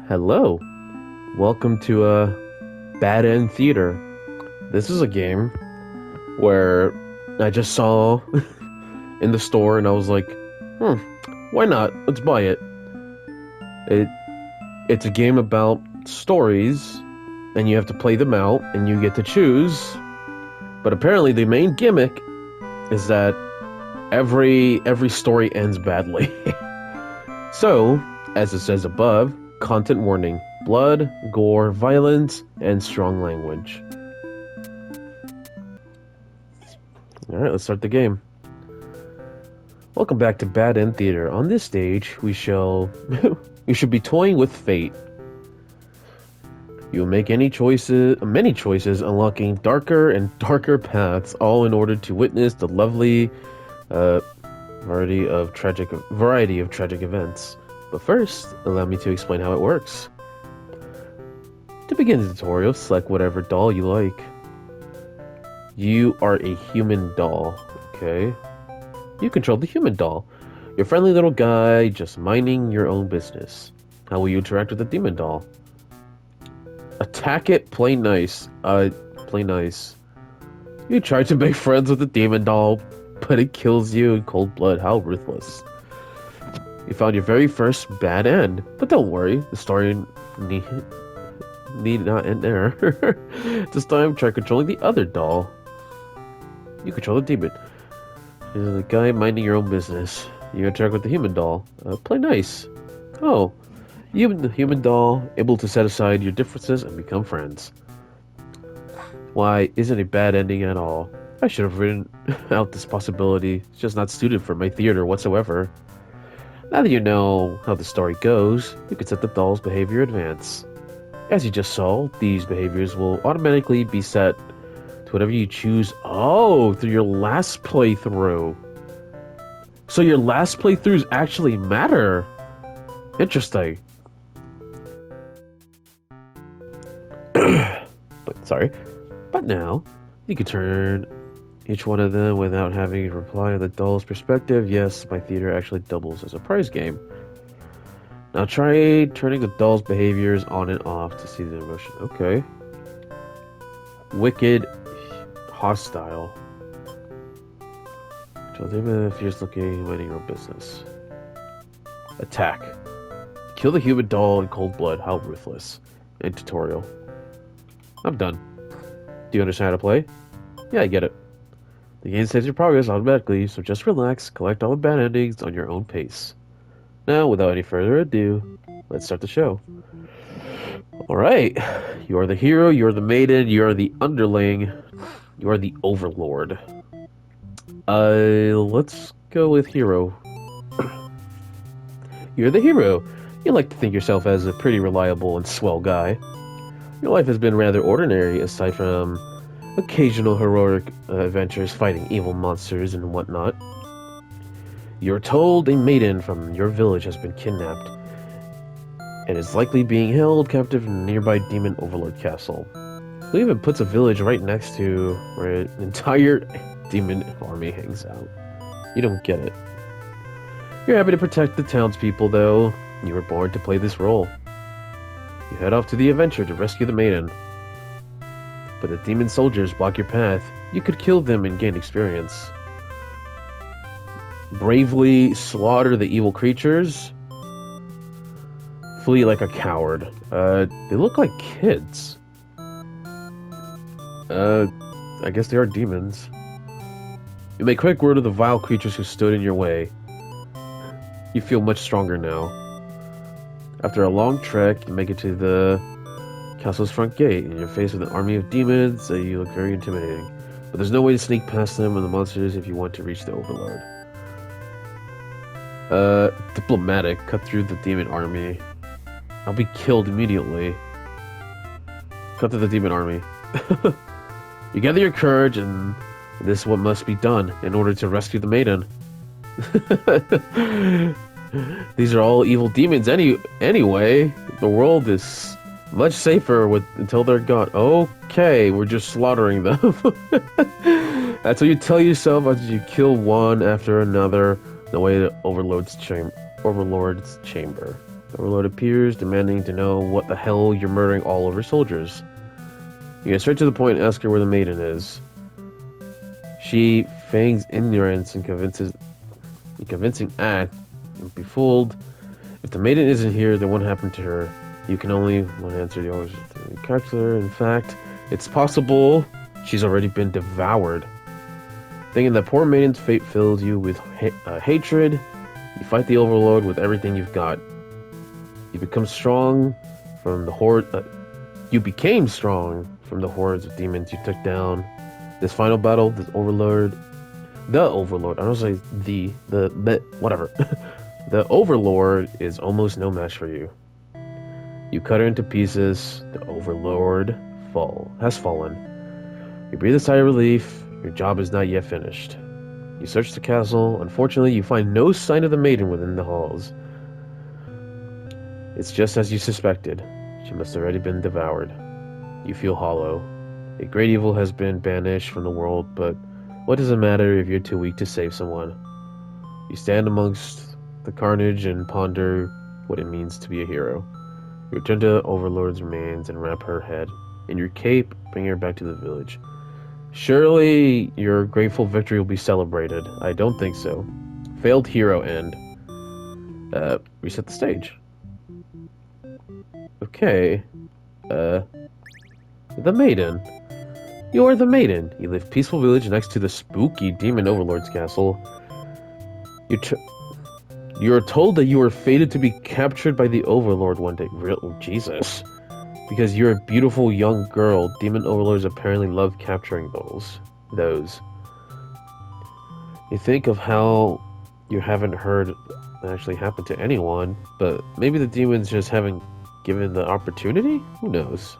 Hello, welcome to Bad End Theater. This is a game where I just saw in the store and I was like, hmm, why not? Let's buy it. It it's a game about stories and you have to play them out and you get to choose. But apparently the main gimmick is that every story ends badly. So, as it says above, content warning: blood, gore, violence, and strong language. Alright, let's start the game. Welcome back to Bad End Theater. On this stage, we shall be toying with fate. You will make many choices, unlocking darker and darker paths, all in order to witness the lovely variety of tragic events. But first, allow me to explain how it works. To begin the tutorial, select whatever doll you like. You are a human doll, okay? You control the human doll. You're a friendly little guy, just minding your own business. How will you interact with the demon doll? Attack it, play nice. Play nice. You try to make friends with the demon doll, but it kills you in cold blood. How ruthless. You found your very first bad end, but don't worry, the story need not end there. This time, try controlling the other doll. You control the demon. You're the guy minding your own business. You interact with the human doll. Play nice. Oh, you and the human doll, able to set aside your differences and become friends. Why, isn't a bad ending at all? I should have written out this possibility. It's just not suited for my theater whatsoever. Now that you know how the story goes, you can set the doll's behavior advance. As you just saw, these behaviors will automatically be set to whatever you choose. Oh, through your last playthrough. So your last playthroughs actually matter. Interesting. But now, you can turn each one of them without having to reply on the doll's perspective. Yes, my theater actually doubles as a prize game. Now try turning the doll's behaviors on and off to see the emotion. Okay. Wicked, hostile. So they fierce looking, minding your own business. Attack. Kill the human doll in cold blood. How ruthless. End tutorial. I'm done. Do you understand how to play? Yeah, I get it. The game saves your progress automatically, so just relax, collect all the bad endings on your own pace. Now, without any further ado, let's start the show. Alright, you are the hero, you are the maiden, you are the underling, you are the overlord. Let's go with hero. You're the hero. You like to think yourself as a pretty reliable and swell guy. Your life has been rather ordinary, aside from occasional heroic adventures fighting evil monsters and whatnot. You're told a maiden from your village has been kidnapped and is likely being held captive in a nearby demon overlord castle. Who even puts a village right next to where an entire demon army hangs out? You don't get it. You're happy to protect the townspeople, though. You were born to play this role. You head off to the adventure to rescue the maiden. But the demon soldiers block your path. You could kill them and gain experience. Bravely slaughter the evil creatures. Flee like a coward. They look like kids. I guess they are demons. You make quick work of the vile creatures who stood in your way. You feel much stronger now. After a long trek, you make it to the castle's front gate, and you're faced with an army of demons. You look very intimidating. But there's no way to sneak past them and the monsters if you want to reach the overlord. Diplomatic. Cut through the demon army. I'll be killed immediately. Cut through the demon army. You gather your courage, and this is what must be done in order to rescue the maiden. These are all evil demons anyway. The world is much safer until they're gone. Okay, we're just slaughtering them. That's what you tell yourself as you kill one after another the way to Overlord's chamber. The Overlord appears, demanding to know what the hell you're murdering all of her soldiers. You get straight to the point and ask her where the maiden is. She feigns ignorance and convincing act and be fooled. If the maiden isn't here, then what happened to her? You can only one answer the always capture her. In fact, it's possible she's already been devoured. Thinking that poor maiden's fate fills you with hatred, you fight the Overlord with everything you've got. You become strong from the horde. You became strong from the hordes of demons you took down. This final battle, the Overlord. I don't say whatever. The Overlord is almost no match for you. You cut her into pieces. The Overlord has fallen. You breathe a sigh of relief. Your job is not yet finished. You search the castle. Unfortunately, you find no sign of the maiden within the halls. It's just as you suspected. She must have already been devoured. You feel hollow. A great evil has been banished from the world, but what does it matter if you're too weak to save someone? You stand amongst the carnage and ponder what it means to be a hero. You return to the Overlord's remains and wrap her head in your cape, bring her back to the village. Surely your grateful victory will be celebrated. I don't think so. Failed hero end. Reset the stage. Okay. The maiden. You are the maiden. You live peaceful village next to the spooky demon overlord's castle. You are told that you are fated to be captured by the overlord one day. Real Jesus. Because you're a beautiful young girl, demon overlords apparently love capturing those. You think of how you haven't heard that actually happen to anyone, but maybe the demons just haven't given the opportunity? Who knows?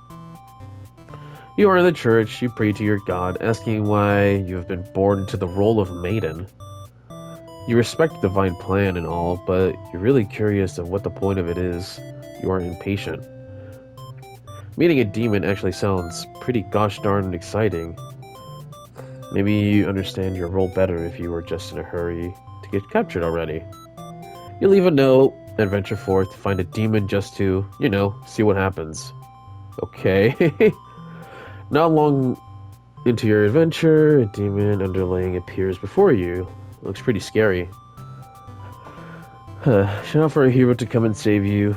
You are in the church, you pray to your god, asking why you have been born into the role of maiden. You respect the divine plan and all, but you're really curious of what the point of it is. You are impatient. Meeting a demon actually sounds pretty gosh darn exciting. Maybe you understand your role better if you were just in a hurry to get captured already. You leave a note and venture forth to find a demon just to, see what happens. Okay. Not long into your adventure, a demon underling appears before you. It looks pretty scary. Shout out for a hero to come and save you.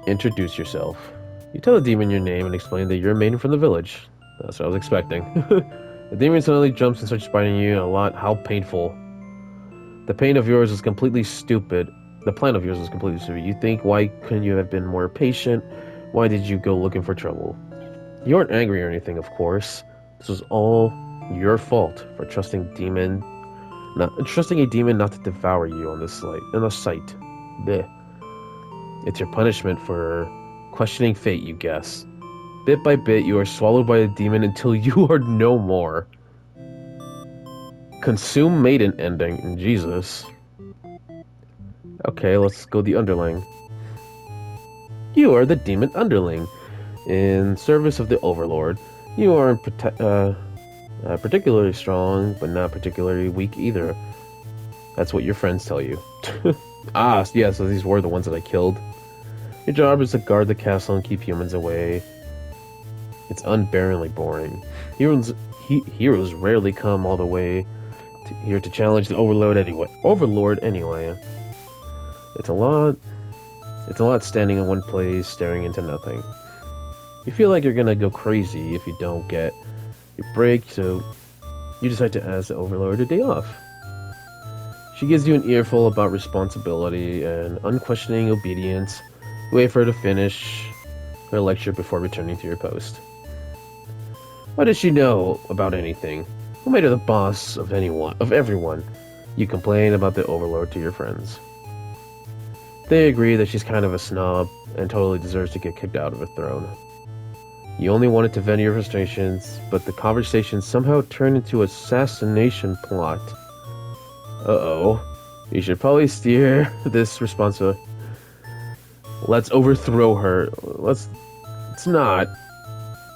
Introduce yourself. You tell the demon your name and explain that you're a maiden from the village. That's what I was expecting. The demon suddenly jumps and starts biting you a lot. How painful. The pain of yours is completely stupid. The plan of yours is completely stupid. You think, why couldn't you have been more patient? Why did you go looking for trouble? You aren't angry or anything, of course. This was all your fault for trusting a demon not to devour you on the sight. Blech. It's your punishment for questioning fate, you guess. Bit by bit, you are swallowed by a demon until you are no more. Consume maiden ending. Jesus. Okay, let's go the underling. You are the demon underling. In service of the overlord, you are particularly strong, but not particularly weak either. That's what your friends tell you. Yeah, so these were the ones that I killed. Your job is to guard the castle and keep humans away. It's unbearably boring. Heroes rarely come all the way here to challenge the Overlord anyway. It's a lot standing in one place, staring into nothing. You feel like you're gonna go crazy if you don't get your break, so you decide to ask the Overlord a day off. She gives you an earful about responsibility and unquestioning obedience. Wait for her to finish her lecture before returning to your post. What does she know about anything? Who made her the boss of everyone? You complain about the Overlord to your friends. They agree that she's kind of a snob and totally deserves to get kicked out of her throne. You only wanted to vent your frustrations, but the conversation somehow turned into an assassination plot. Uh-oh. You should probably steer this responsibility. Let's overthrow her. It's not.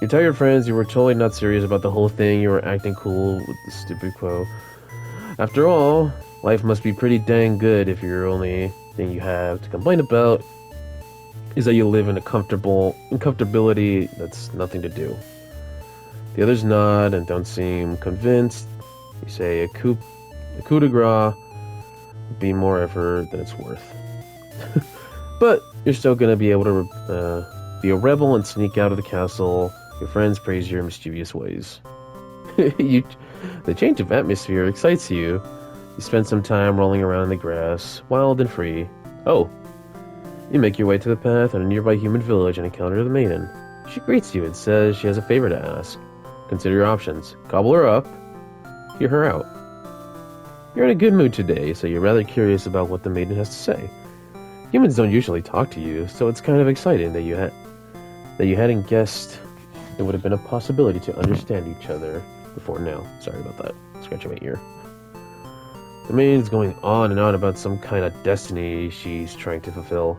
You tell your friends you were totally not serious about the whole thing. You were acting cool with the stupid quote. After all, life must be pretty dang good if thing you have to complain about is that you live in a comfortability that's nothing to do. The others nod and don't seem convinced. You say a coup de grace would be more effort than it's worth. But you're still going to be able to be a rebel and sneak out of the castle. Your friends praise your mischievous ways. The change of atmosphere excites you. You spend some time rolling around in the grass, wild and free. Oh, you make your way to the path in a nearby human village and encounter the maiden. She greets you and says she has a favor to ask. Consider your options. Gobble her up, hear her out. You're in a good mood today, so you're rather curious about what the maiden has to say. Humans don't usually talk to you, so it's kind of exciting that you hadn't guessed there would have been a possibility to understand each other before now. Sorry about that. Scratching my ear. The maiden's going on and on about some kind of destiny she's trying to fulfill.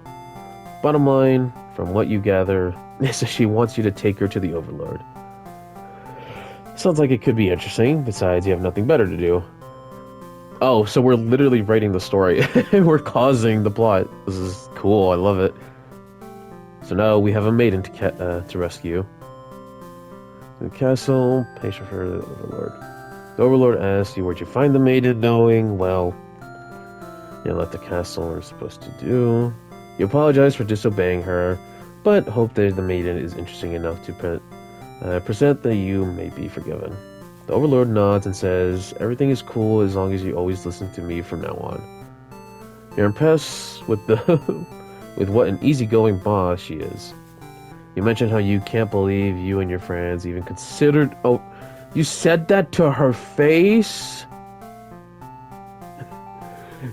Bottom line, from what you gather, is that she wants you to take her to the Overlord. Sounds like it could be interesting, besides you have nothing better to do. Oh, so we're literally writing the story. We're causing the plot. This is cool, I love it. So now we have a maiden to rescue. In the castle, patient for the Overlord. The Overlord asks you where'd you find the maiden, knowing, well, you left the castle we're supposed to do. You apologize for disobeying her, but hope that the maiden is interesting enough to present that you may be forgiven. The Overlord nods and says, everything is cool as long as you always listen to me from now on. You're impressed with with what an easygoing boss she is. You mentioned how you can't believe you and your friends even considered... Oh, you said that to her face?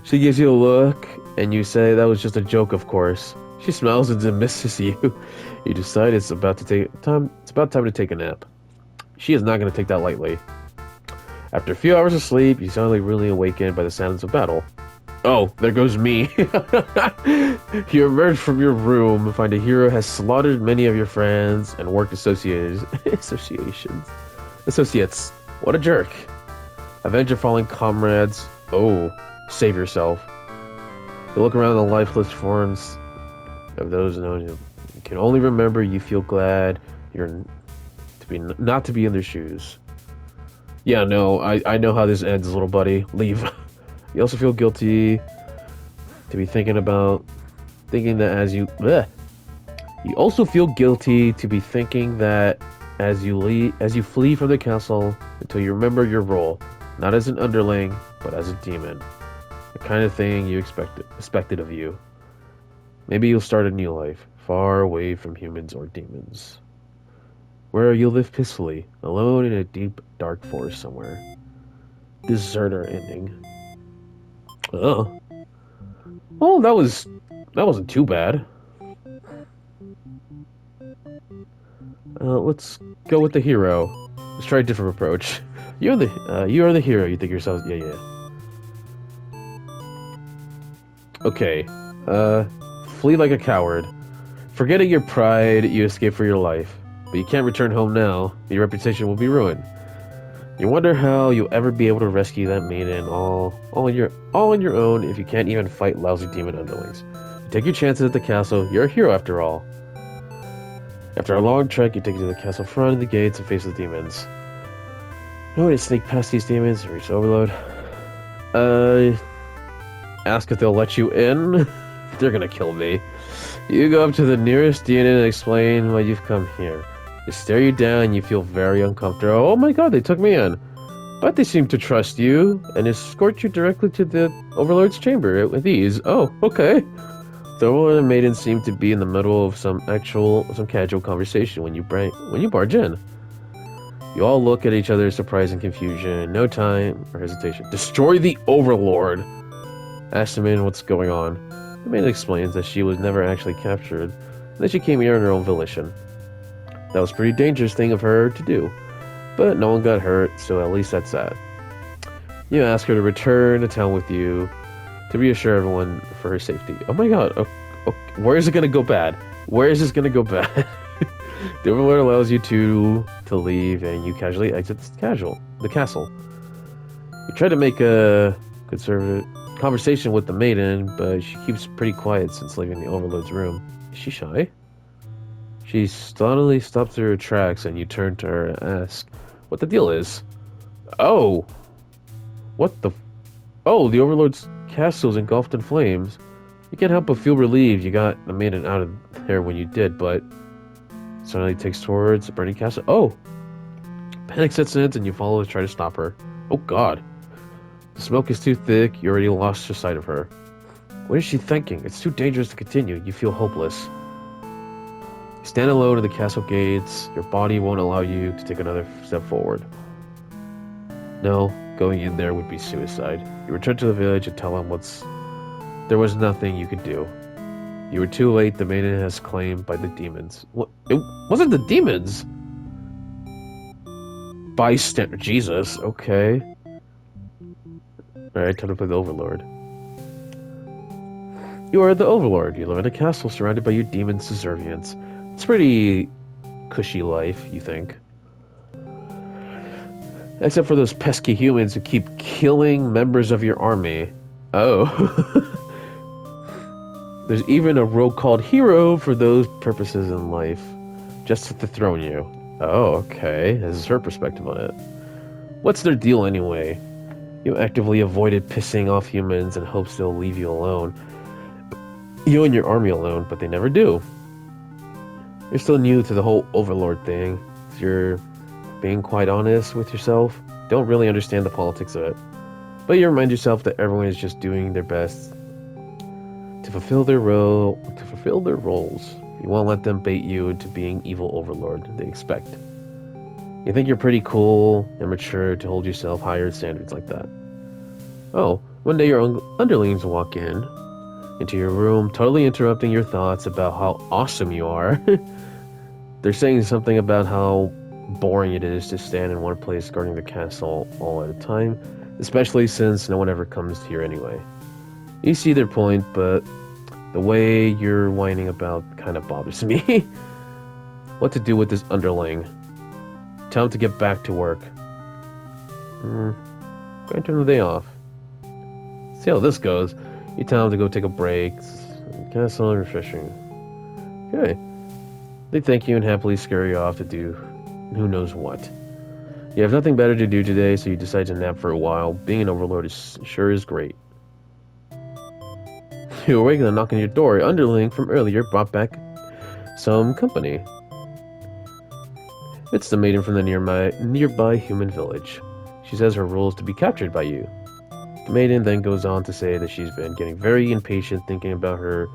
She gives you a look, and you say that was just a joke, of course. She smiles and dismisses you. You decide it's about time to take a nap. She is not going to take that lightly. After a few hours of sleep, you suddenly really awakened by the sounds of battle. Oh, there goes me. You emerge from your room and find a hero has slaughtered many of your friends and work associates. What a jerk. Avenge your fallen comrades. Oh, save yourself. You look around the lifeless forms of those known you can only remember you feel glad not to be in their shoes. Yeah, no, I know how this ends, little buddy. Leave. You also feel guilty to be thinking that as you also feel guilty to be thinking that as you flee from the castle until you remember your role, not as an underling, but as a demon. The kind of thing you expected of you. Maybe you'll start a new life, far away from humans or demons, where you'll live peacefully, alone in a deep, dark forest somewhere. Deserter ending. Oh. Well, that wasn't too bad. Let's go with the hero. Let's try a different approach. You are the hero. You think yourself, yeah. Okay. Flee like a coward. Forgetting your pride, you escape for your life. But you can't return home now. Your reputation will be ruined. You wonder how you'll ever be able to rescue that maiden all on your own if you can't even fight lousy demon underlings. You take your chances at the castle. You're a hero after all. After a long trek, you take you to the castle front of the gates and face the demons. No way to sneak past these demons and reach the Overlord. Ask if they'll let you in. They're gonna kill me. You go up to the nearest demon and explain why you've come here. They stare you down and you feel very uncomfortable. Oh my god, they took me in. But they seem to trust you and escort you directly to the Overlord's chamber with ease. Oh, okay. The Overlord and Maiden seem to be in the middle of some casual conversation when you barge in. You all look at each other in surprise and confusion. No time or hesitation. Destroy the Overlord! Ask the Maiden what's going on. The Maiden explains that she was never actually captured, and that she came here on her own volition. That was a pretty dangerous thing of her to do, but no one got hurt, so at least that's that. You ask her to return to town with you, to reassure everyone for her safety. Oh my god, where is it gonna go bad? Where is this gonna go bad? The Overlord allows you to leave, and you casually exit the castle. You try to make a conversation with the maiden, but she keeps pretty quiet since leaving the Overlord's room. Is she shy? She suddenly stops her tracks and you turn to her and ask what the deal is. Oh! What the... Oh, the Overlord's castle is engulfed in flames. You can't help but feel relieved you got the maiden out of there when you did, but... Suddenly takes towards the burning castle. Oh! Panic sets in and you follow to try to stop her. Oh god. The smoke is too thick, you already lost your sight of her. What is she thinking? It's too dangerous to continue. You feel hopeless. You stand alone at the castle gates. Your body won't allow you to take another step forward. No, going in there would be suicide. You return to the village and tell them there was nothing you could do. You were too late. The maiden has claimed by the demons. What? It wasn't the demons! Bystander. Jesus, okay. Alright, time to play the Overlord. You are the Overlord. You live in a castle surrounded by your demon subservience. It's a pretty cushy life, you think. Except for those pesky humans who keep killing members of your army. Oh. There's even a role called hero for those purposes in life. Just to dethrone you. Oh, okay. This is her perspective on it. What's their deal anyway? You actively avoided pissing off humans in hopes they'll leave you alone. You and your army alone, but they never do. You're still new to the whole Overlord thing. You're being quite honest with yourself. Don't really understand the politics of it. But you remind yourself that everyone is just doing their best to fulfill their roles. You won't let them bait you into being evil Overlord they expect. You think you're pretty cool and mature to hold yourself higher standards like that. Oh, one day your underlings walk into your room, totally interrupting your thoughts about how awesome you are. They're saying something about how boring it is to stand in one place guarding the castle all at a time, especially since no one ever comes here anyway. You see their point, but the way you're whining about kind of bothers me. What to do with this underling? Tell him to get back to work. Grant him the day off. See how this goes. You tell him to go take a break. Castle refreshing. Okay. They thank you and happily scare you off to do who knows what. You have nothing better to do today, so you decide to nap for a while. Being an Overlord sure is great. You awaken and knock on your door. Your underling from earlier brought back some company. It's the maiden from the nearby human village. She says her role is to be captured by you. The maiden then goes on to say that she's been getting very impatient thinking about her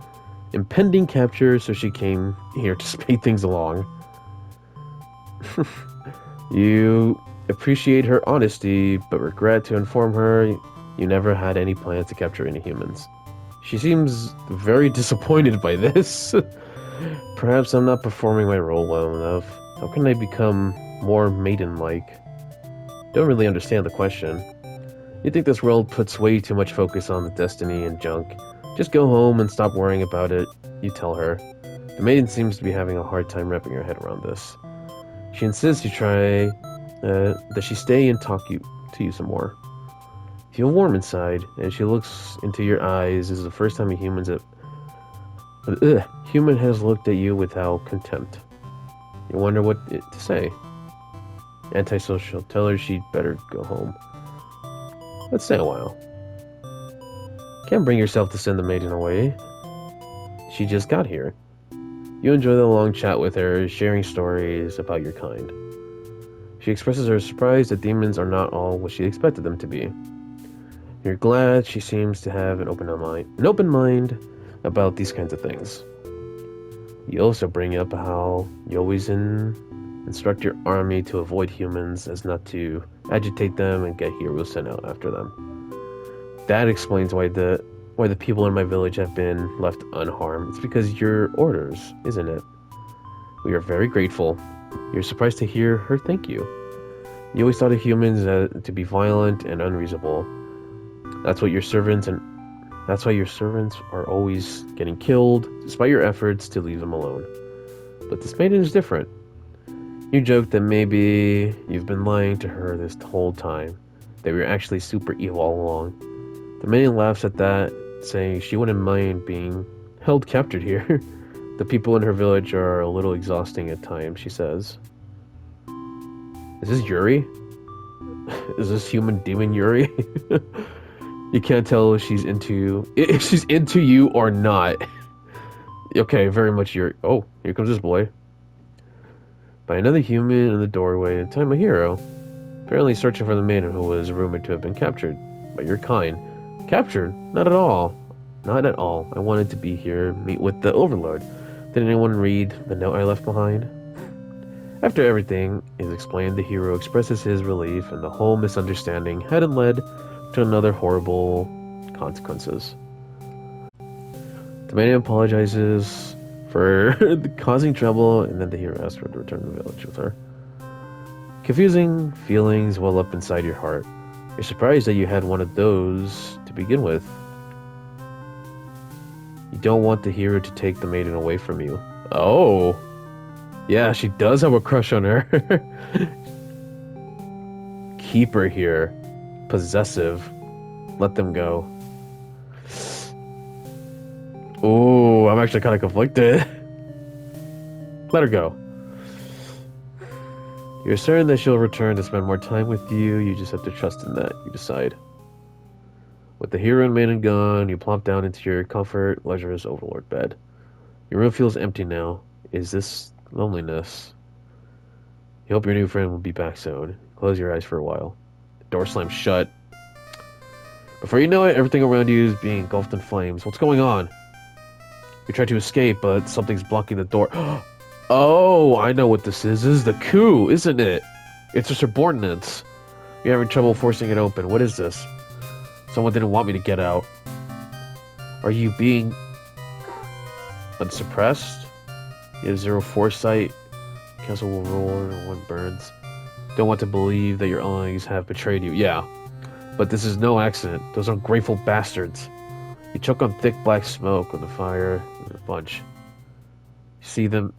impending capture, so she came here to speed things along. You appreciate her honesty, but regret to inform her you never had any plans to capture any humans. She seems very disappointed by this. Perhaps I'm not performing my role well enough. How can I become more maiden-like? Don't really understand the question. You think this world puts way too much focus on the destiny and junk. Just go home and stop worrying about it, you tell her. The maiden seems to be having a hard time wrapping her head around this. She insists you try, that she stay and talk to you some more. You feel warm inside, and she looks into your eyes. This is the first time a human has looked at you without contempt. You wonder what to say. Antisocial. Tell her she'd better go home. Let's stay a while. Can't bring yourself to send the maiden away. She just got here. You enjoy the long chat with her, sharing stories about your kind. She expresses her surprise that demons are not all what she expected them to be. You're glad she seems to have an open mind about these kinds of things. You also bring up how you always instruct your army to avoid humans as not to agitate them and get heroes sent out after them. That explains why the people in my village have been left unharmed. It's because of your orders, isn't it? We are very grateful. You're surprised to hear her thank you. You always thought of humans to be violent and unreasonable. That's why your servants are always getting killed, despite your efforts to leave them alone. But this maiden is different. You joke that maybe you've been lying to her this whole time, that we were actually super evil all along. The maiden laughs at that, saying she wouldn't mind being held captured here. The people in her village are a little exhausting at times, she says. Is this Yuri? Is this human demon Yuri? You can't tell if she's into you or not. Okay, very much Yuri. Oh, here comes this boy. By another human in the doorway, and time a hero. Apparently searching for the maiden who was rumored to have been captured by your kind. Captured? Not at all. Not at all. I wanted to be here, meet with the Overlord. Did anyone read the note I left behind? After everything is explained, the hero expresses his relief, and the whole misunderstanding hadn't led to another horrible consequences. The maiden apologizes for causing trouble, and then the hero asks her to return to the village with her. Confusing feelings well up inside your heart. You're surprised that you had one of those to begin with. You don't want the hero to take the maiden away from you. Oh! Yeah, she does have a crush on her. Keep her here. Possessive. Let them go. Ooh, I'm actually kind of conflicted. Let her go. You're certain that she'll return to spend more time with you. You just have to trust in that. You decide. With the hero and maiden gone, you plop down into your comfort, leisure's overlord bed. Your room feels empty now. Is this loneliness? You hope your new friend will be back soon. Close your eyes for a while. The door slams shut. Before you know it, everything around you is being engulfed in flames. What's going on? You try to escape, but something's blocking the door. Oh, I know what this is. This is the coup, isn't it? It's the subordinates. You're having trouble forcing it open. What is this? Someone didn't want me to get out. Are you being unsuppressed? You have zero foresight. Castle will roar and one burns. Don't want to believe that your allies have betrayed you. Yeah, but this is no accident. Those ungrateful bastards. You choke on thick black smoke when the fire is a bunch.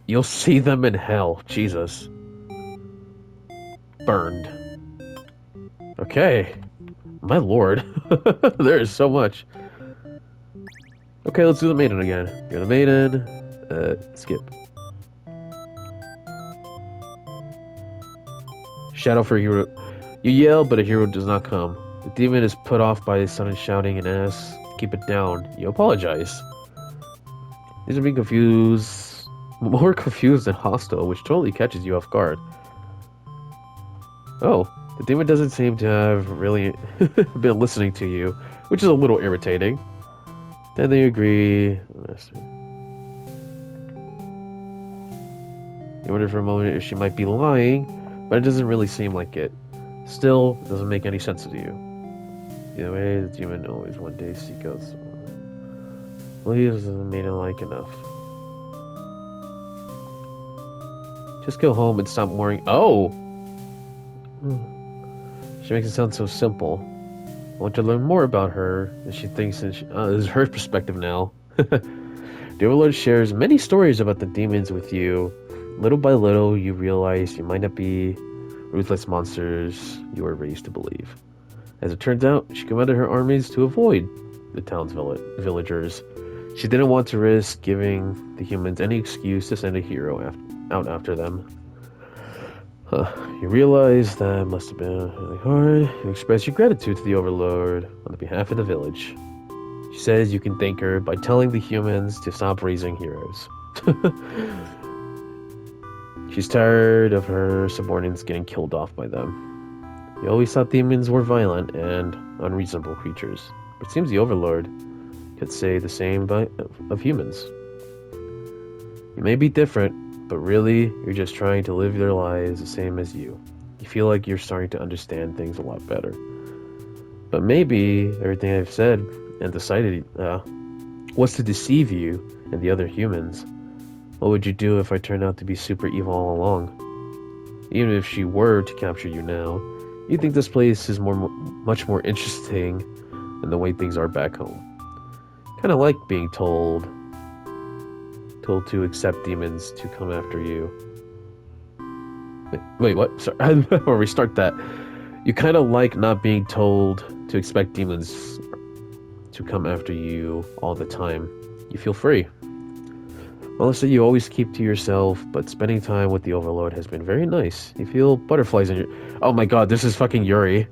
You'll see them in hell. Jesus. Burned. Okay. My lord. There is so much. Okay, let's do the maiden again. You're the maiden. Skip. Shadow for a hero. You yell, but a hero does not come. The demon is put off by his sudden shouting and asks, keep it down. You apologize. These are being confused. More confused than hostile, which totally catches you off guard. Oh, the demon doesn't seem to have really been listening to you, which is a little irritating. Then they agree. You wonder for a moment if she might be lying, but it doesn't really seem like it. Still, it doesn't make any sense to you. Either way, the demon always one day seek out someone. Well, he doesn't make it like enough. Just go home and stop worrying. Oh! She makes it sound so simple. I want to learn more about her, and she thinks this is her perspective now. The Overlord shares many stories about the demons with you. Little by little, you realize you might not be ruthless monsters you were raised to believe. As it turns out, she commanded her armies to avoid the town's villagers. She didn't want to risk giving the humans any excuse to send a hero out after them. You realize that must have been really hard. You express your gratitude to the Overlord on the behalf of the village. She says you can thank her by telling the humans to stop raising heroes. She's tired of her subordinates getting killed off by them. You always thought demons were violent and unreasonable creatures, but it seems the Overlord could say the same of humans. You may be different, but really, you're just trying to live their lives the same as you. You feel like you're starting to understand things a lot better. But maybe everything I've said and decided was to deceive you and the other humans. What would you do if I turned out to be super evil all along? Even if she were to capture you now, you think this place is much more interesting than the way things are back home. Kind of like being told to accept demons to come after you. Wait, what? Sorry, I'll restart that. You kind of like not being told to expect demons to come after you all the time. You feel free. Honestly, you always keep to yourself, but spending time with the Overlord has been very nice. You feel butterflies in your... Oh my god, this is fucking Yuri.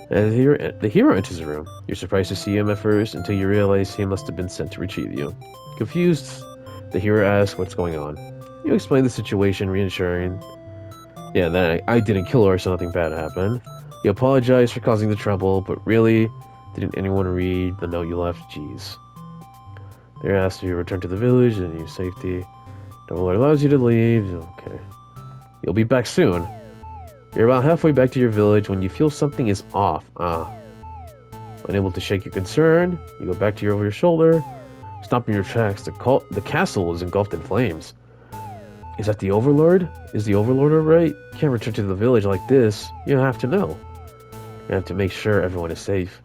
As the hero enters the room, you're surprised to see him at first until you realize he must have been sent to retrieve you. Confused, the hero asks what's going on. You explain the situation, reassuring, yeah, that I didn't kill her so nothing bad happened. You apologize for causing the trouble, but really, didn't anyone read the note you left? Jeez. They're asked to return to the village and your safety. The Overlord allows you to leave. Okay. You'll be back soon. You're about halfway back to your village when you feel something is off. Unable to shake your concern, you go back to over your shoulder, stopping your tracks. The castle is engulfed in flames. Is that the Overlord? Is the Overlord alright? You can't return to the village like this. You have to know. You have to make sure everyone is safe.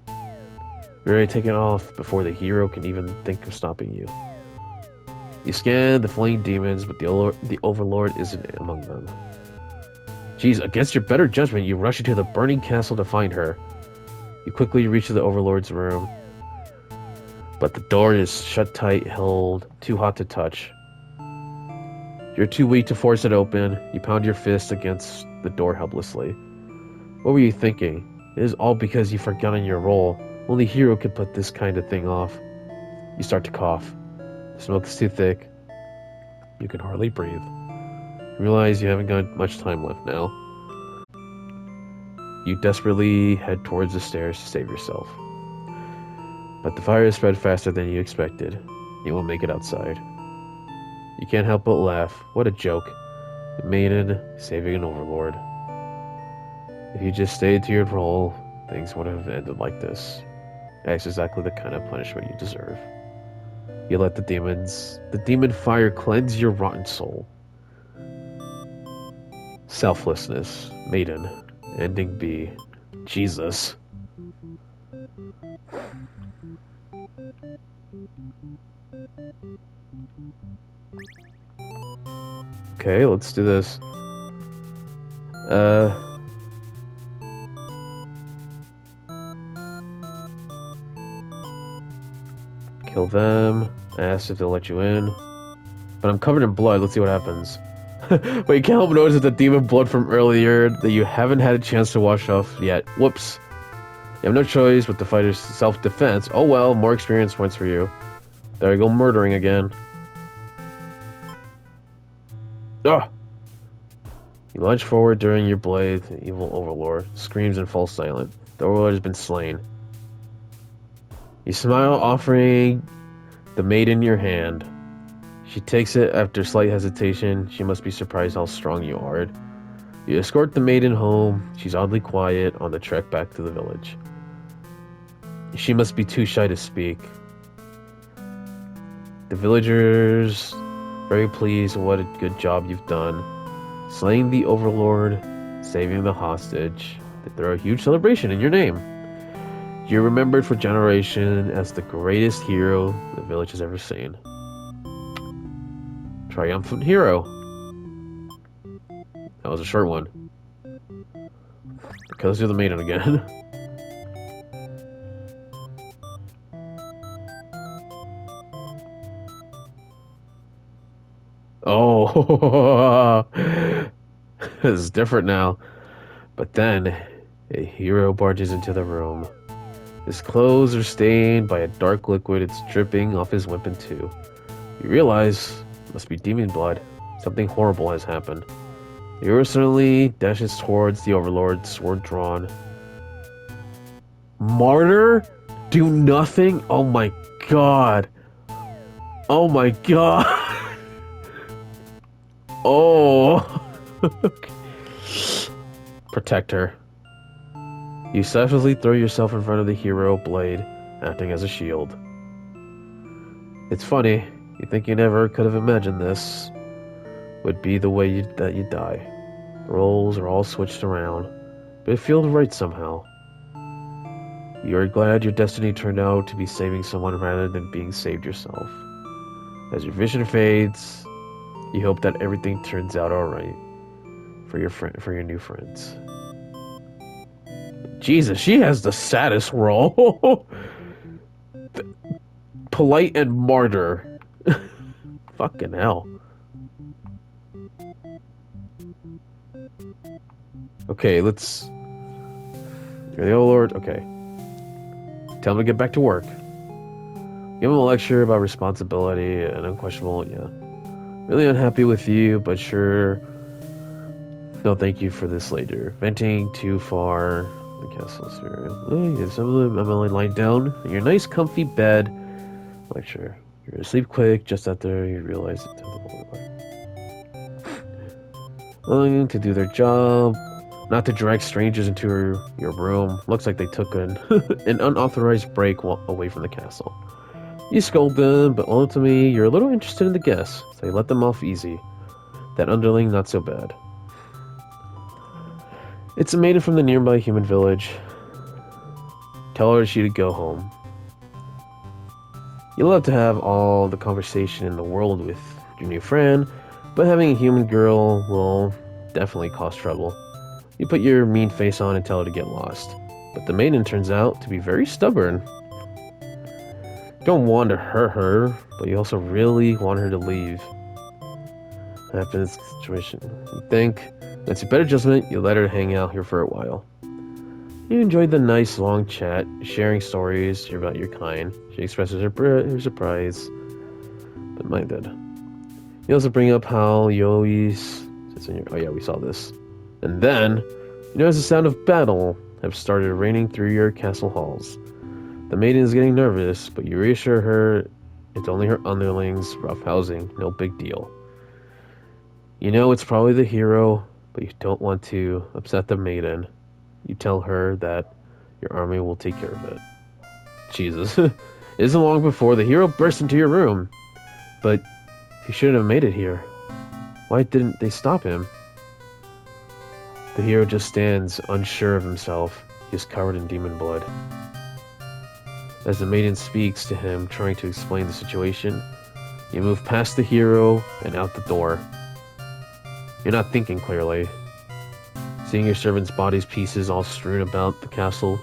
You're ready to take it off before the hero can even think of stopping you. You scan the fleeing demons, but the Overlord isn't among them. Jeez, against your better judgment, you rush into the burning castle to find her. You quickly reach the Overlord's room, but the door is shut tight, held, too hot to touch. You're too weak to force it open. You pound your fist against the door helplessly. What were you thinking? It is all because you've forgotten your role. Only hero could put this kind of thing off. You start to cough. The smoke is too thick. You can hardly breathe. You realize you haven't got much time left now. You desperately head towards the stairs to save yourself. But the fire has spread faster than you expected. You won't make it outside. You can't help but laugh. What a joke. A maiden saving an Overlord. If you just stayed to your role, things wouldn't have ended like this. That's exactly the kind of punishment you deserve. You let the demon fire cleanse your rotten soul. Selflessness, maiden, ending B. Jesus. Okay, let's do this. Kill them. Ask if they'll let you in. But I'm covered in blood. Let's see what happens. But you can't help but notice the demon blood from earlier that you haven't had a chance to wash off yet. Whoops. You have no choice but to fight as self-defense. Oh well, more experience points for you. There you go, murdering again. Ah! You lunge forward during your blade. The evil Overlord screams and falls silent. The Overlord has been slain. You smile, offering the maiden your hand. She takes it after slight hesitation. She must be surprised how strong you are. You escort the maiden home. She's oddly quiet on the trek back to the village. She must be too shy to speak. The villagers very pleased with what a good job you've done. Slaying the Overlord, saving the hostage. They throw a huge celebration in your name. You're remembered for generations as the greatest hero the village has ever seen. Triumphant hero. That was a short one. Okay, let's do the maiden again. Oh, this is different now. But then, a hero barges into the room. His clothes are stained by a dark liquid. It's dripping off his weapon too. You realize it must be demon blood. Something horrible has happened. The hero suddenly dashes towards the Overlord, sword drawn. Martyr? Do nothing? Oh my god. Oh my god. Oh. Protect her. You selflessly throw yourself in front of the hero blade, acting as a shield. It's funny, you think you never could have imagined this would be the way that you die. The roles are all switched around, but it feels right somehow. You are glad your destiny turned out to be saving someone rather than being saved yourself. As your vision fades, you hope that everything turns out alright for your new friends. Jesus, she has the saddest role. Polite and martyr. Fucking hell. Okay, let's... You're the overlord? Okay. Tell him to get back to work. Give him a lecture about responsibility and unquestionable, yeah. Really unhappy with you, but sure. No, thank you for this later. Venting too far. The castle's here. Oh, yes, I'm only lying down in your nice, comfy bed. Lecture. You're gonna sleep quick. Just after you realize it's willing to do their job. Not to drag strangers into your room. Looks like they took an unauthorized break away from the castle. You scold them, but ultimately you're a little interested in the guests, so you let them off easy. That underling, not so bad. It's a maiden from the nearby human village. Tell her she to go home. You love to have all the conversation in the world with your new friend, but having a human girl will definitely cause trouble. You put your mean face on and tell her to get lost, but the maiden turns out to be very stubborn. You don't want to hurt her, but you also really want her to leave. That happens in this situation. You think that's your better judgment, you let her hang out here for a while. You enjoyed the nice long chat, sharing stories about your kind. She expresses her surprise, but mine did. You also bring up how you always... Oh yeah, we saw this. And then, you notice the sound of battle have started raining through your castle halls. The maiden is getting nervous, but you reassure her it's only her underlings, rough housing, no big deal. You know it's probably the hero, but you don't want to upset the maiden. You tell her that your army will take care of it. Jesus. It isn't long before the hero bursts into your room. But he shouldn't have made it here. Why didn't they stop him? The hero just stands, unsure of himself. He is covered in demon blood. As the maiden speaks to him, trying to explain the situation, you move past the hero and out the door. You're not thinking clearly. Seeing your servant's body's pieces all strewn about the castle,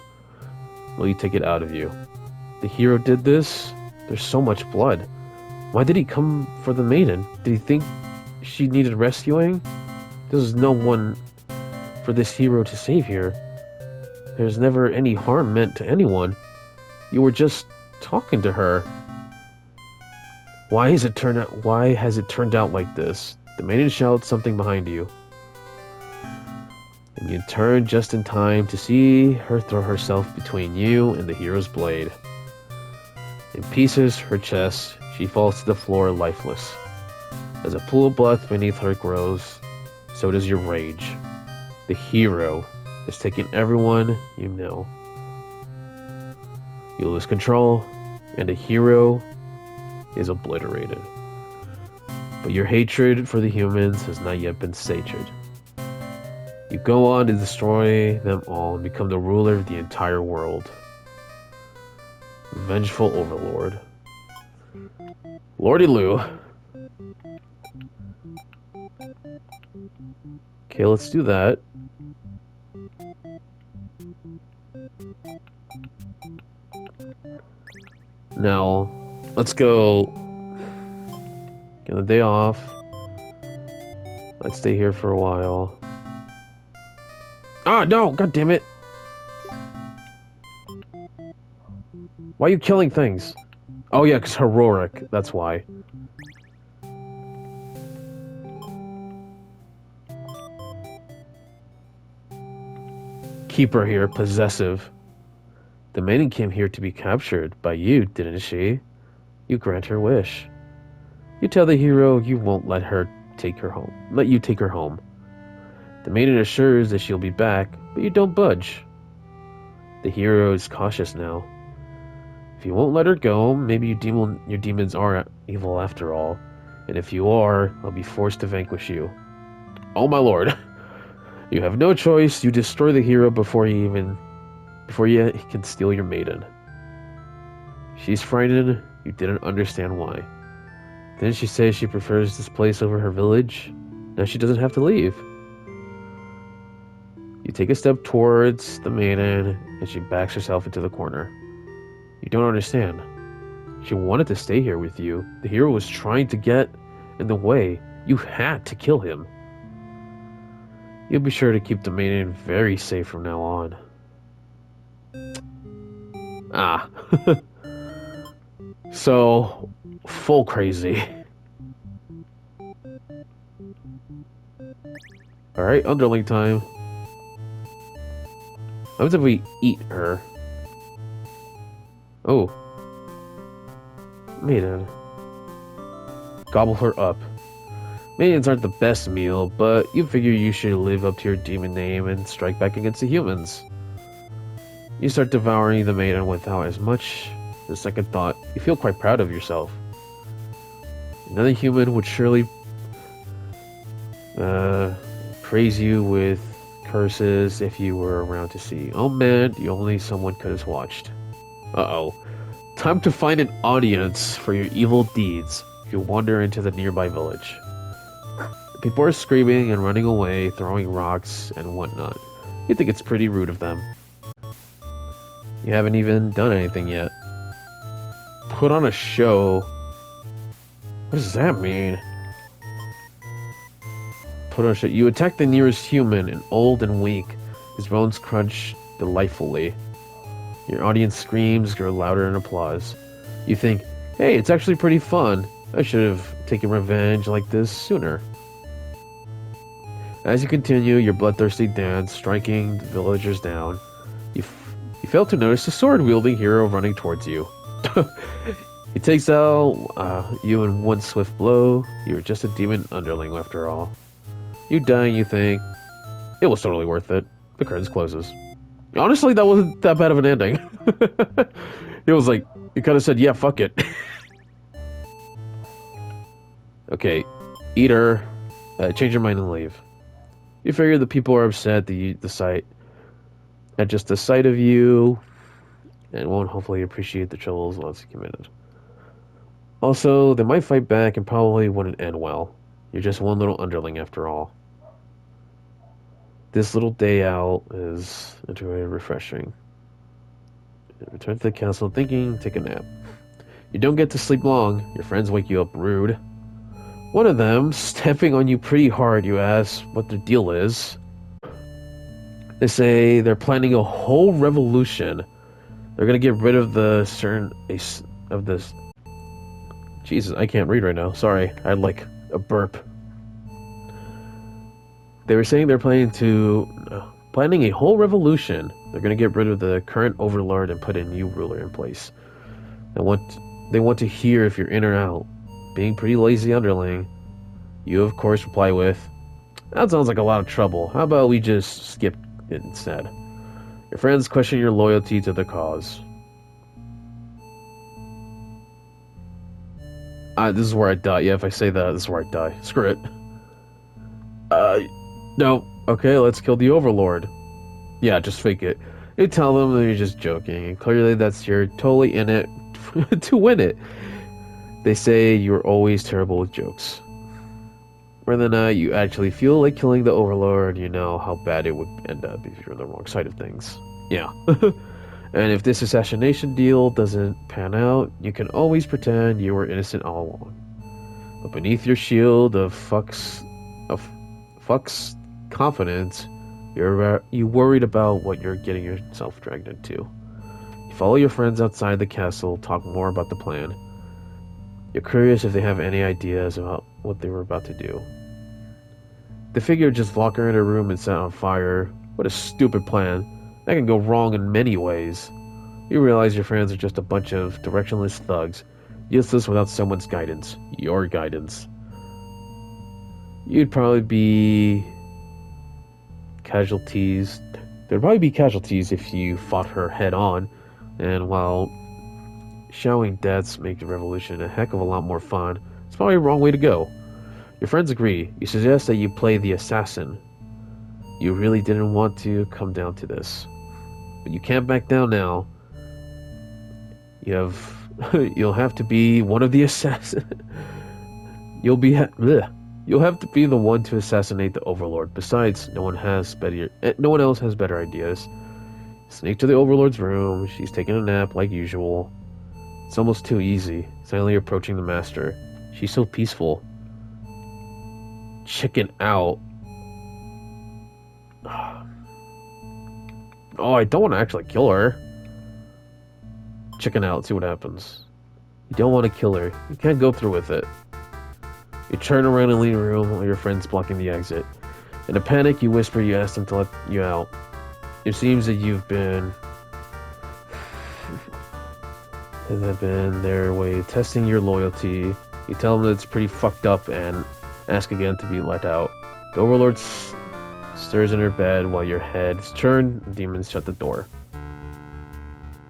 will you take it out of you? The hero did this? There's so much blood. Why did he come for the maiden? Did he think she needed rescuing? There's no one for this hero to save here. There's never any harm meant to anyone. You were just talking to her. Why has it turned out like this? The maiden shouts something behind you. And you turn just in time to see her throw herself between you and the hero's blade. In pieces, her chest, she falls to the floor lifeless. As a pool of blood beneath her grows, so does your rage. The hero has taken everyone you know. You lose control, and the hero is obliterated. But your hatred for the humans has not yet been sated. You go on to destroy them all and become the ruler of the entire world. Vengeful Overlord. Lordy Lou. Okay, let's do that. Now, let's go get the day off. Let's stay here for a while. Ah, no! God damn it! Why are you killing things? Oh yeah, because heroic. That's why. Keep her here, possessive. The maiden came here to be captured by you, didn't she? You grant her wish. You tell the hero you won't let you take her home. The maiden assures that she'll be back, but you don't budge. The hero is cautious now. If you won't let her go, maybe your demons are evil after all. And if you are, I'll be forced to vanquish you. Oh my lord. You have no choice. You destroy the hero before he can steal your maiden. She's frightened. You didn't understand why. Then she says she prefers this place over her village. Now she doesn't have to leave. You take a step towards the maiden, and she backs herself into the corner. You don't understand. She wanted to stay here with you. The hero was trying to get in the way. You had to kill him. You'll be sure to keep the maiden very safe from now on. Ah. So, full crazy. Alright, underling time. How about if we eat her? Oh. Maiden. Gobble her up. Maidens aren't the best meal, but you figure you should live up to your demon name and strike back against the humans. You start devouring the maiden without as much as a second thought. You feel quite proud of yourself. Another human would surely praise you with curses if you were around to see. Oh man, only someone could have watched. Uh-oh. Time to find an audience for your evil deeds. You wander into the nearby village. People are screaming and running away, throwing rocks and whatnot. You think it's pretty rude of them. You haven't even done anything yet. Put on a show. What does that mean? Put on a show. You attack the nearest human, an old and weak. His bones crunch delightfully. Your audience screams grow louder in applause. You think, hey, it's actually pretty fun. I should have taken revenge like this sooner. As you continue your bloodthirsty dance, striking the villagers down, you fail to notice a sword-wielding hero running towards you. He takes out you in one swift blow. You're just a demon underling after all. You die and you think, it was totally worth it. The curtains closes. Honestly, that wasn't that bad of an ending. It was like, you kind of said, yeah, fuck it. Okay, eat her, change your mind and leave. You figure the people are upset at just the sight of you, and won't hopefully appreciate the troubles lots committed. Also, they might fight back and probably wouldn't end well. You're just one little underling after all. This little day out is very refreshing. Return to the castle thinking, take a nap. You don't get to sleep long. Your friends wake you up rude. One of them, stepping on you pretty hard, you ask what their deal is. They say they're planning a whole revolution. They're gonna get rid of this. Jesus, I can't read right now. Sorry, I had like a burp. They were saying they're planning a whole revolution. They're gonna get rid of the current overlord and put a new ruler in place. They want to hear if you're in or out. Being pretty lazy underling, you of course reply with, that sounds like a lot of trouble. How about we just skip it instead? Your friends question your loyalty to the cause. This is where I die. Yeah, if I say that, this is where I die. Screw it. No. Okay, let's kill the Overlord. Yeah, just fake it. You tell them that you're just joking, and clearly you're totally in it to win it. They say you're always terrible with jokes. More than that, you actually feel like killing the Overlord. You know how bad it would end up if you're on the wrong side of things. Yeah. And if this assassination deal doesn't pan out, you can always pretend you were innocent all along. But beneath your shield of fuck's confidence, you worried about what you're getting yourself dragged into. You follow your friends outside the castle, talk more about the plan. You're curious if they have any ideas about what they were about to do. They figure just lock her in a room and set on fire. What a stupid plan. That can go wrong in many ways. You realize your friends are just a bunch of directionless thugs, useless without someone's guidance. Your guidance. You'd probably be casualties. There'd probably be casualties if you fought her head on, and while showering deaths make the revolution a heck of a lot more fun, it's probably the wrong way to go. Your friends agree. You suggest that you play the assassin. You really didn't want to come down to this, but you can't back down now. You'll have to be one of the assassins. You'll You'll have to be the one to assassinate the Overlord. Besides, no one else has better ideas. Sneak to the Overlord's room. She's taking a nap like usual. It's almost too easy. Silently approaching the Master. She's so peaceful. Chicken out. Oh, I don't want to actually kill her. Chicken out, see what happens. You don't want to kill her. You can't go through with it. You turn around and leave the room while your friend's blocking the exit. In a panic, you whisper you asked him to let you out. It seems that you've been their way testing your loyalty. You tell them that it's pretty fucked up and ask again to be let out. The Overlord stirs in her bed while your head's turned and demons shut the door.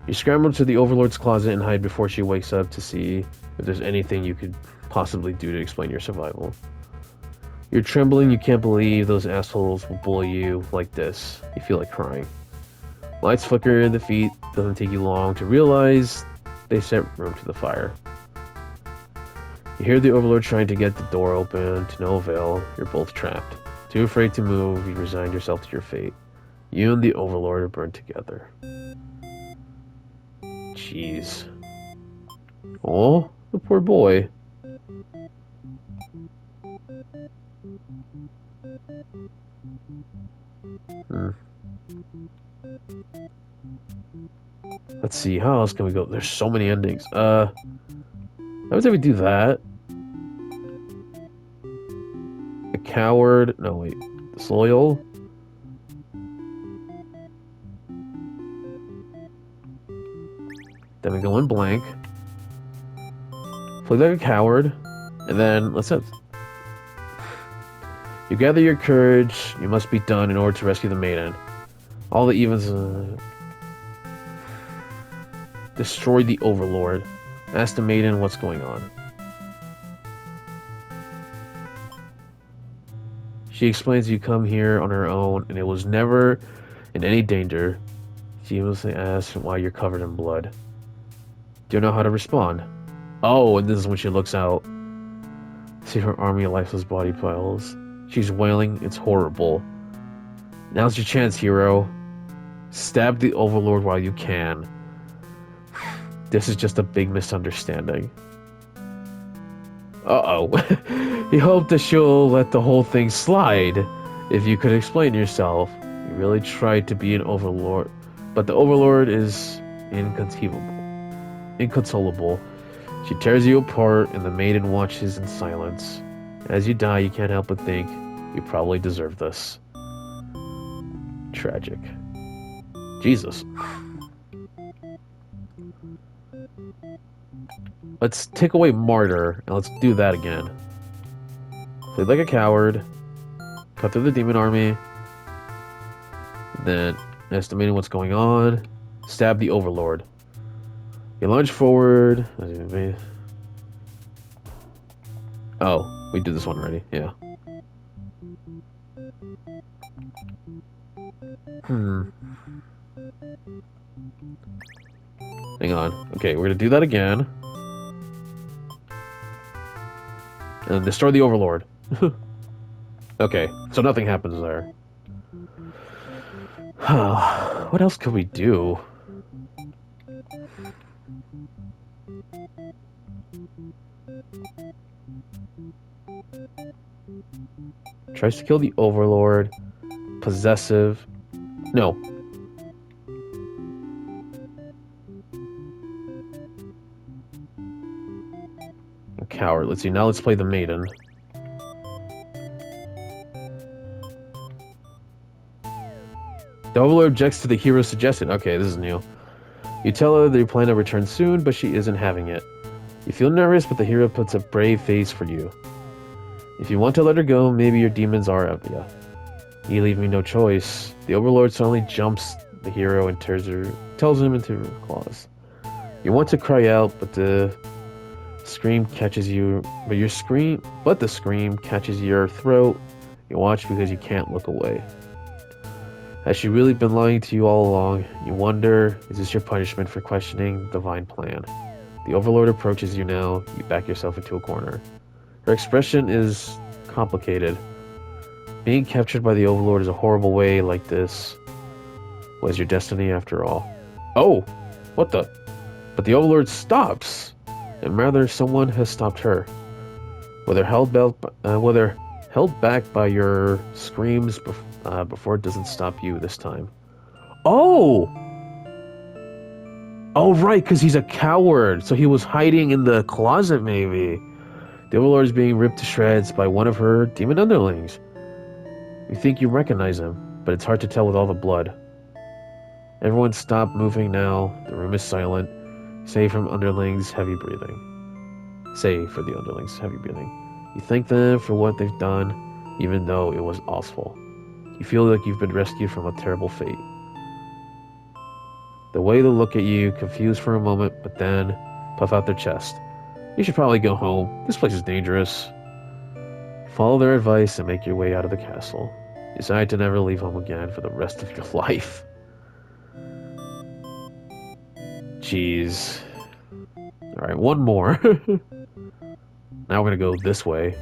You scramble to the Overlord's closet and hide before she wakes up to see if there's anything you could possibly do to explain your survival. You're trembling, you can't believe those assholes will bully you like this. You feel like crying. Lights flicker in the feet, doesn't take you long to realize they sent room to the fire. You hear the Overlord trying to get the door open, to no avail. You're both trapped. Too afraid to move, you resign yourself to your fate. You and the Overlord are burned together. Jeez. Oh, the poor boy. Let's see, how else can we go? There's so many endings. Every time we do that. A coward. No, wait. Disloyal. Then we go in blank. Play like a coward. And then, let's have... You gather your courage. You must be done in order to rescue the maiden. All the evens... Destroy the Overlord. Ask the maiden what's going on. She explains you come here on her own and it was never in any danger. She mostly asks why you're covered in blood. Do you know how to respond? Oh, and this is when she looks out. See her army of lifeless body piles. She's wailing. It's horrible. Now's your chance, hero. Stab the Overlord while you can. This is just a big misunderstanding. Uh-oh. You hope that she'll let the whole thing slide. If you could explain yourself. You really tried to be an Overlord. But the Overlord is inconsolable. She tears you apart and the maiden watches in silence. As you die, you can't help but think, you probably deserve this. Tragic. Jesus. Let's take away Martyr, and let's do that again. Play like a coward. Cut through the demon army. Then, estimating what's going on. Stab the Overlord. You lunge forward. Oh, we did this one already, yeah. Hang on. Okay, we're gonna do that again. And destroy the Overlord. Okay, so nothing happens there. What else could we do? Tries to kill the Overlord. Possessive. No. A coward. Let's see. Now let's play the maiden. The Overlord objects to the hero's suggestion. Okay, this is new. You tell her that you plan to return soon, but she isn't having it. You feel nervous, but the hero puts a brave face for you. If you want to let her go, maybe your demons are out. Yeah. You leave me no choice. The Overlord suddenly jumps the hero and tells him into her claws. You want to cry out, but the scream catches you. But the scream catches your throat. You watch because you can't look away. Has she really been lying to you all along? You wonder, is this your punishment for questioning the divine plan? The Overlord approaches you now. You back yourself into a corner. Her expression is complicated. Being captured by the Overlord is a horrible way like this. Was your destiny after all? Oh! What the? But the Overlord stops! And rather, someone has stopped her. Whether held back by your screams before it doesn't stop you this time. Oh! Oh, right, because he's a coward. So he was hiding in the closet, maybe. The Overlord is being ripped to shreds by one of her demon underlings. You think you recognize him, but it's hard to tell with all the blood. Everyone stop moving now. The room is silent, save for the underlings' heavy breathing. You thank them for what they've done, even though it was awful. You feel like you've been rescued from a terrible fate. The way they look at you, confused for a moment, but then puff out their chest. You should probably go home. This place is dangerous. Follow their advice and make your way out of the castle. Decide to never leave home again for the rest of your life. Jeez. Alright, one more. Now we're gonna go this way.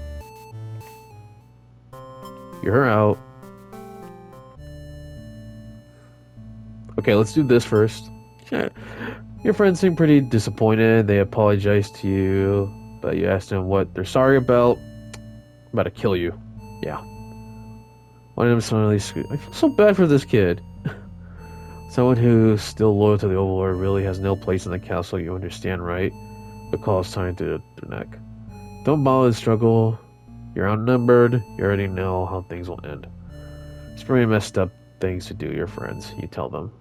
You're out. Okay, let's do this first. Your friends seem pretty disappointed. They apologized to you, but you asked them what they're sorry about. I'm about to kill you. Yeah. One of them suddenly screamed, I feel so bad for this kid. Someone who's still loyal to the Overlord really has no place in the castle, you understand, right? The call is time to their neck. Don't bother to struggle. You're outnumbered. You already know how things will end. It's pretty messed up things to do, your friends, you tell them.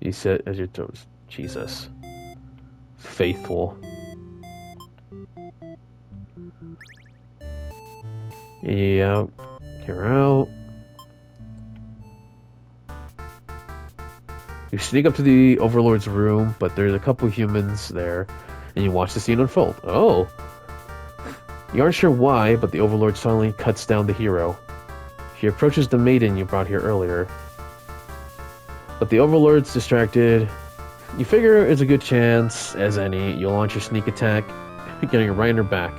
You sit as your toes. Jesus. Faithful. Yeah, you're out. You sneak up to the Overlord's room, but there's a couple humans there, and you watch the scene unfold. Oh. You aren't sure why, but the Overlord suddenly cuts down the hero. She approaches the maiden you brought here earlier. But the Overlord's distracted. You figure it's a good chance as any. You'll launch your sneak attack, getting her right in her back.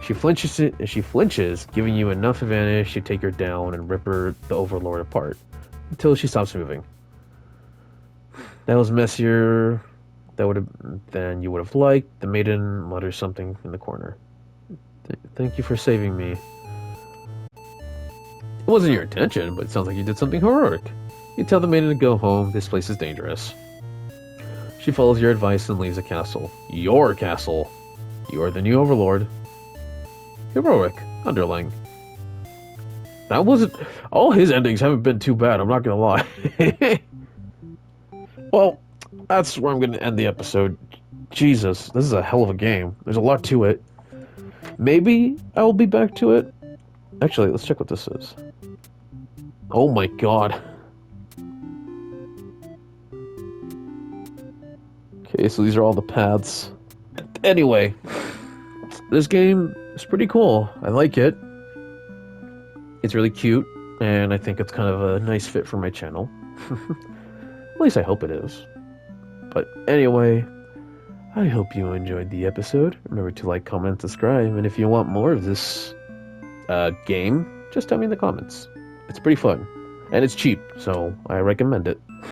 She flinches, giving you enough advantage to take her down and rip the Overlord apart, until she stops moving. That was messier than you would have liked. The maiden mutters something in the corner. Thank you for saving me. It wasn't your intention, but it sounds like you did something heroic. You tell the maiden to go home. This place is dangerous. She follows your advice and leaves the castle. Your castle. You are the new Overlord. Heroic. Underling. That wasn't... All his endings haven't been too bad, I'm not gonna lie. Well, that's where I'm gonna end the episode. Jesus, this is a hell of a game. There's a lot to it. Maybe I will be back to it. Actually, let's check what this is. Oh my god. Okay, so these are all the paths. Anyway, this game is pretty cool. I like it. It's really cute, and I think it's kind of a nice fit for my channel. At least I hope it is. But anyway, I hope you enjoyed the episode. Remember to like, comment, subscribe, and if you want more of this game, just tell me in the comments. It's pretty fun, and it's cheap, so I recommend it.